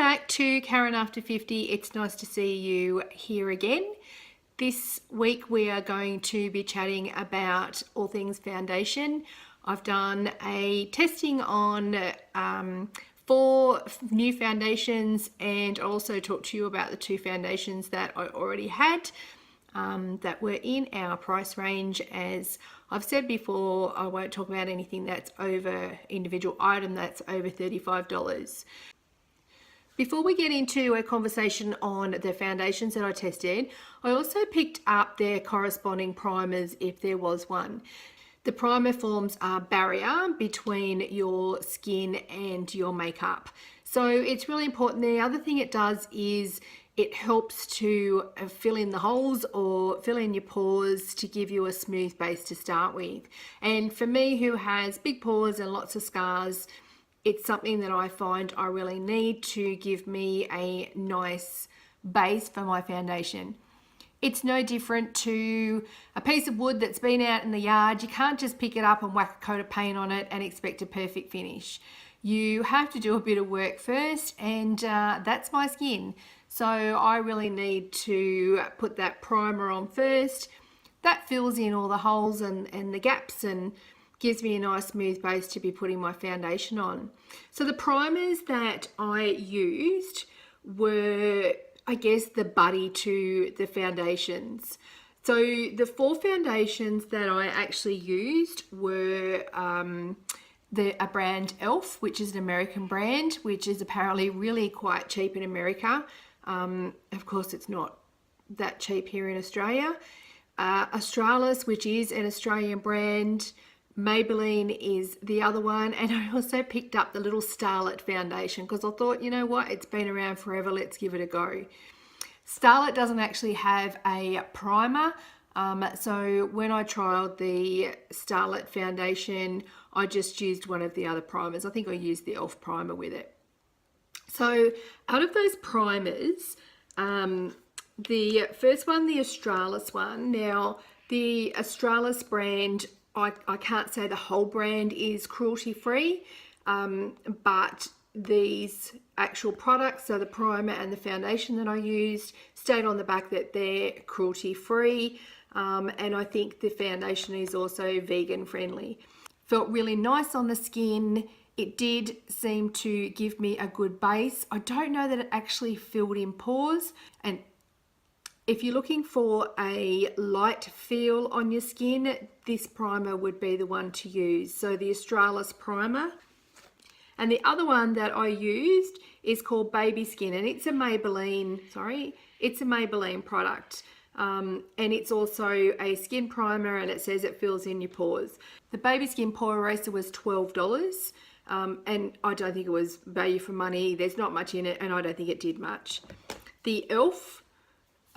back to Karen After 50. It's nice to see you here again. This week we are going to be chatting about all things foundation. I've done a testing on 4 new foundations, and I'll also talk to you about the 2 foundations that I already had that were in our price range. As I've said before, I won't talk about anything that's over individual item that's over $35. Before we get into a conversation on the foundations that I tested, I also picked up their corresponding primers if there was one. The primer forms a barrier between your skin and your makeup. So it's really important. The other thing it does is it helps to fill in the holes or fill in your pores to give you a smooth base to start with. And for me, who has big pores and lots of scars, it's something that I find I really need to give me a nice base for my foundation. It's no different to a piece of wood that's been out in the yard. You can't just pick it up and whack a coat of paint on it and expect a perfect finish. You have to do a bit of work first, and that's my skin. So I really need to put that primer on first. That fills in all the holes and the gaps and gives me a nice smooth base to be putting my foundation on. So the primers that I used were, I guess, the buddy to the foundations. So the 4 foundations that I actually used were a brand e.l.f., which is an American brand, which is apparently really quite cheap in America. Of course, it's not that cheap here in Australia. Australis, which is an Australian brand. Maybelline is the other one, and I also picked up the little Starlet foundation because I thought, you know what, it's been around forever, let's give it a go. Starlet doesn't actually have a primer, so when I trialed the Starlet foundation, I just used one of the other primers. I think I used the e.l.f. primer with it. So out of those primers, the first one, the Australis one. Now the Australis brand, I can't say the whole brand is cruelty-free, but these actual products, so the primer and the foundation that I used, state on the back that they're cruelty-free, and I think the foundation is also vegan-friendly. Felt really nice on the skin. It did seem to give me a good base. I don't know that it actually filled in pores, and if you're looking for a light feel on your skin, this primer would be the one to use. So the Australis primer. And the other one that I used is called Baby Skin, and it's a Maybelline, it's a Maybelline product. And it's also a skin primer, and it says it fills in your pores. The Baby Skin Pore Eraser was $12. And I don't think it was value for money. There's not much in it, and I don't think it did much. The e.l.f.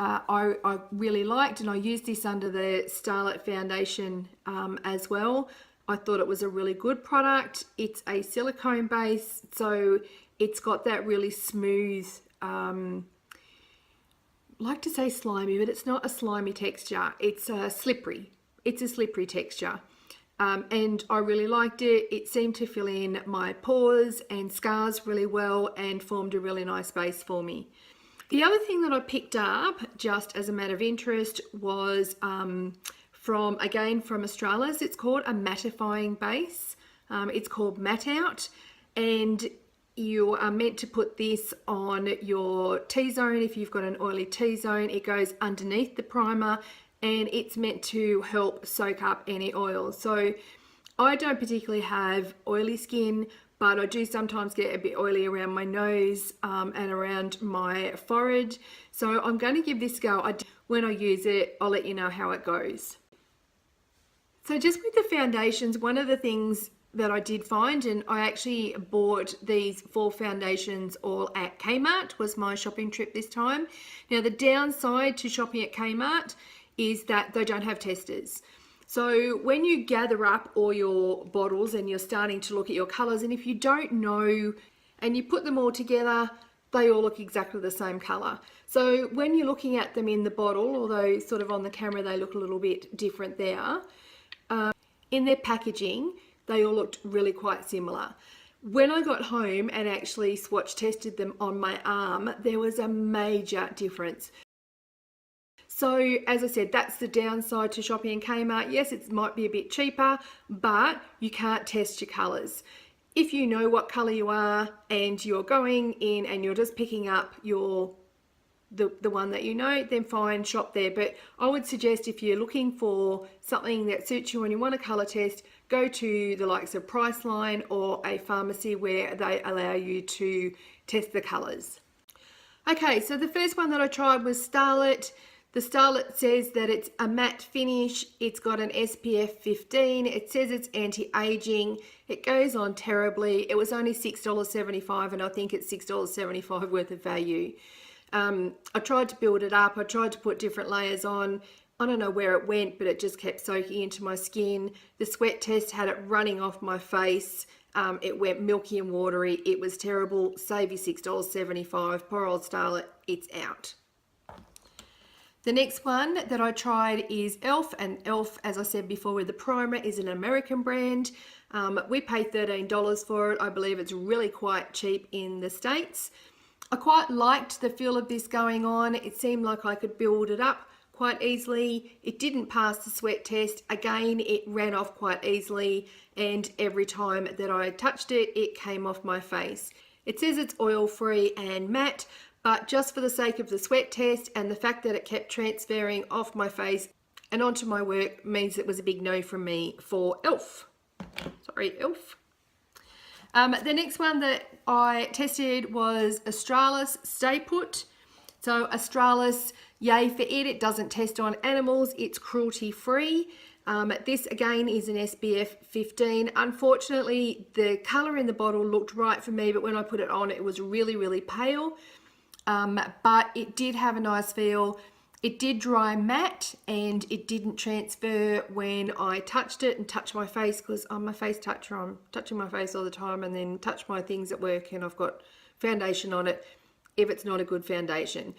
I really liked, and I used this under the Starlet foundation as well. I thought it was a really good product. It's a silicone base, so it's got that really smooth, I like to say slimy, but it's not a slimy texture. It's a slippery. It's a slippery texture. And I really liked it. It seemed to fill in my pores and scars really well and formed a really nice base for me. The other thing that I picked up, just as a matter of interest, was from Australis. It's called a mattifying base. It's called Matte Out, and you are meant to put this on your T-zone. If you've got an oily T-zone, it goes underneath the primer, and it's meant to help soak up any oil. So I don't particularly have oily skin, but I do sometimes get a bit oily around my nose and around my forehead. So I'm going to give this a go. When I use it, I'll let you know how it goes. So just with the foundations, one of the things that I did find, and I actually bought these 4 foundations all at Kmart, was my shopping trip this time. Now the downside to shopping at Kmart is that they don't have testers. So when you gather up all your bottles and you're starting to look at your colors, and if you don't know and you put them all together, they all look exactly the same color. So when you're looking at them in the bottle, although sort of on the camera they look a little bit different there, in their packaging they all looked really quite similar. When I got home and actually swatch tested them on my arm, there was a major difference. So as I said, that's the downside to shopping in Kmart. Yes, it might be a bit cheaper, but you can't test your colours. If you know what colour you are and you're going in and you're just picking up the one that you know, then fine, shop there. But I would suggest if you're looking for something that suits you and you want a colour test, go to the likes of Priceline or a pharmacy where they allow you to test the colours. Okay, so the first one that I tried was Starlet. The Starlet says that it's a matte finish. It's got an SPF 15. It says it's anti-aging. It goes on terribly. It was only $6.75 and I think it's $6.75 worth of value. I tried to build it up. I tried to put different layers on. I don't know where it went, but it just kept soaking into my skin. The sweat test had it running off my face. It went milky and watery. It was terrible. Save you $6.75. Poor old Starlet. It's out. The next one that I tried is e.l.f. and e.l.f., as I said before, with the primer, is an American brand. We paid $13 for it. I believe it's really quite cheap in the States. I quite liked the feel of this going on. It seemed like I could build it up quite easily. It didn't pass the sweat test. Again, it ran off quite easily, and every time that I touched it, it came off my face. It says it's oil-free and matte, but just for the sake of the sweat test and the fact that it kept transferring off my face and onto my work means it was a big no from me for e.l.f. Sorry, e.l.f. The next one that I tested was Australis Stay Put. So Australis, yay for it. It doesn't test on animals. It's cruelty free. This again is an SPF 15. Unfortunately, the colour in the bottle looked right for me, but when I put it on, it was really, really pale. But it did have a nice feel. It did dry matte and it didn't transfer when I touched it and touched my face, because I'm a face toucher. I'm touching my face all the time and then touch my things at work and I've got foundation on it if it's not a good foundation.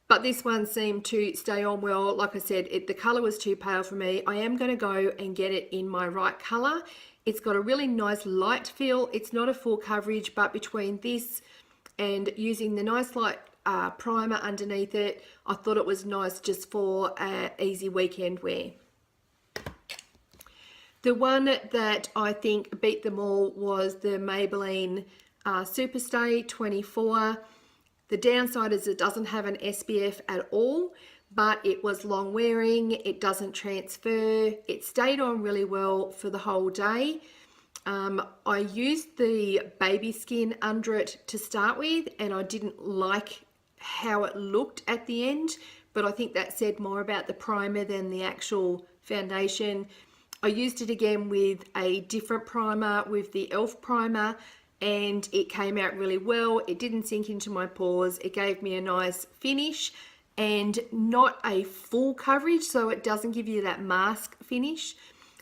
But this one seemed to stay on well. Like I said, the colour was too pale for me. I am going to go and get it in my right colour. It's got a really nice light feel. It's not a full coverage, but between this and using the nice light primer underneath it, I thought it was nice just for easy weekend wear. The one that I think beat them all was the Maybelline Superstay 24. The downside is it doesn't have an SPF at all, but it was long wearing, it doesn't transfer, it stayed on really well for the whole day. I used the baby skin under it to start with and I didn't like how it looked at the end, but I think that said more about the primer than the actual foundation. I used it again with a different primer, with the e.l.f. primer, and it came out really well. It didn't sink into my pores. It gave me a nice finish and not a full coverage, so it doesn't give you that mask finish,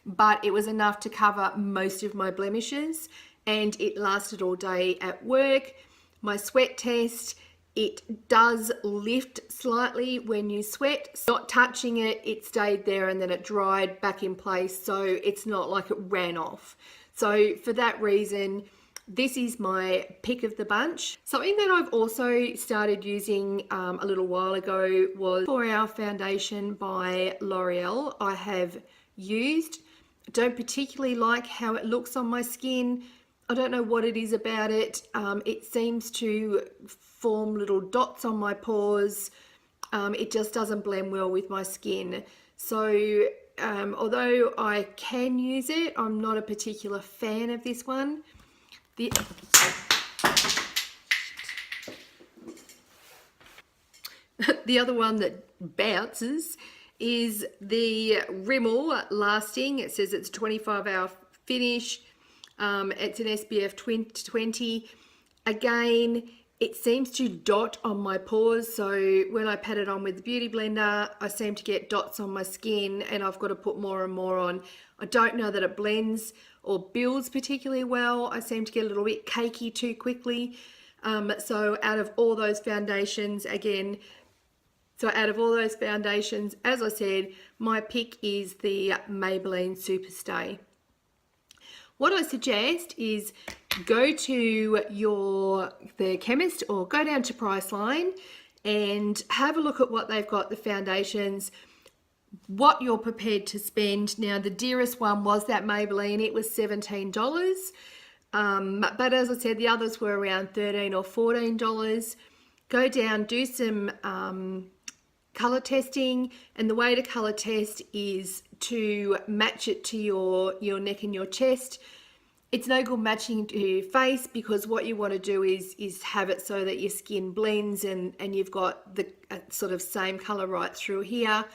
but it was enough to cover most of my blemishes and it lasted all day at work. My sweat test, it does lift slightly when you sweat. Not touching it, it stayed there and then it dried back in place, so it's not like it ran off. So for that reason, this is my pick of the bunch. Something that I've also started using a little while ago was 4-Hour Foundation by L'Oreal. I have used. I don't particularly like how it looks on my skin. I don't know what it is about it. It seems to form little dots on my pores. It just doesn't blend well with my skin. So although I can use it, I'm not a particular fan of this one. The other one that bounces is the Rimmel Lasting. It says it's a 25-hour finish. It's an SPF 20. Again, it seems to dot on my pores, so when I pat it on with the Beauty Blender, I seem to get dots on my skin and I've got to put more and more on. I don't know that it blends or builds particularly well. I seem to get a little bit cakey too quickly. So out of all those foundations, as I said, my pick is the Maybelline Superstay. What I suggest is go to the chemist or go down to Priceline and have a look at what they've got, the foundations, what you're prepared to spend. Now, the dearest one was that Maybelline. It was $17. But as I said, the others were around $13 or $14. Go down, do some color testing, and the way to color test is to match it to your neck and your chest. It's no good matching to your face, because what you want to do is have it so that your skin blends and you've got the sort of same color right through here.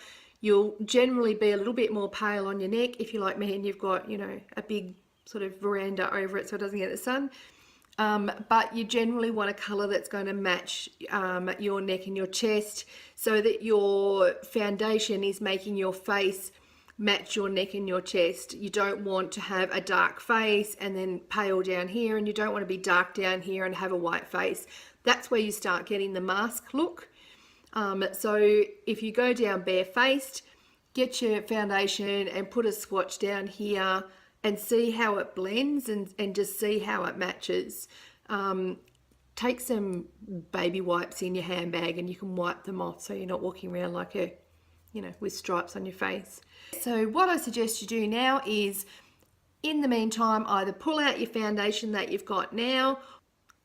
You'll generally be a little bit more pale on your neck if you're like me and you've got, you know, a big sort of veranda over it so it doesn't get the sun. But you generally want a color that's going to match your neck and your chest, so that your foundation is making your face match your neck and your chest. You don't want to have a dark face and then pale down here, and you don't want to be dark down here and have a white face. That's where you start getting the mask look. So if you go down barefaced, get your foundation and put a swatch down here and see how it blends and just see how it matches. Take some baby wipes in your handbag and you can wipe them off so you're not walking around like a, you know, with stripes on your face. So what I suggest you do now is, in the meantime, either pull out your foundation that you've got now,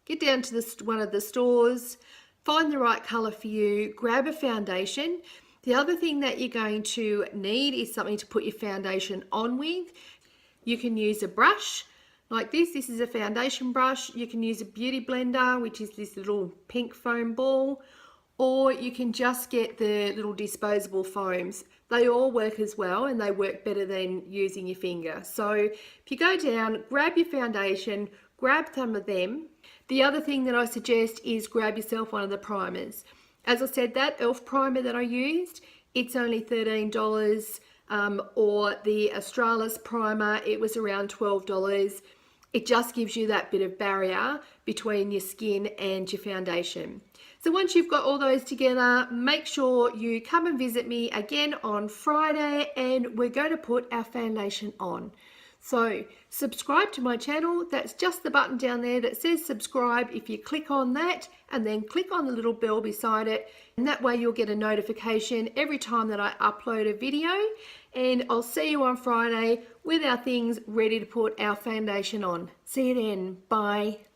get down to one of the stores, find the right color for you, grab a foundation. The other thing that you're going to need is something to put your foundation on with. You can use a brush like this. This is a foundation brush. You can use a beauty blender, which is this little pink foam ball, or you can just get the little disposable foams. They all work as well, and they work better than using your finger. So if you go down, grab your foundation, grab some of them. The other thing that I suggest is grab yourself one of the primers. As I said, that e.l.f. primer that I used, it's only $13, or the Australis primer, it was around $12. It just gives you that bit of barrier between your skin and your foundation. So once you've got all those together, make sure you come and visit me again on Friday, and we're going to put our foundation on. So subscribe to my channel. That's just the button down there that says subscribe. If you click on that and then click on the little bell beside it, and that way you'll get a notification every time that I upload a video. And I'll see you on Friday with our things ready to put our foundation on. See you then. Bye.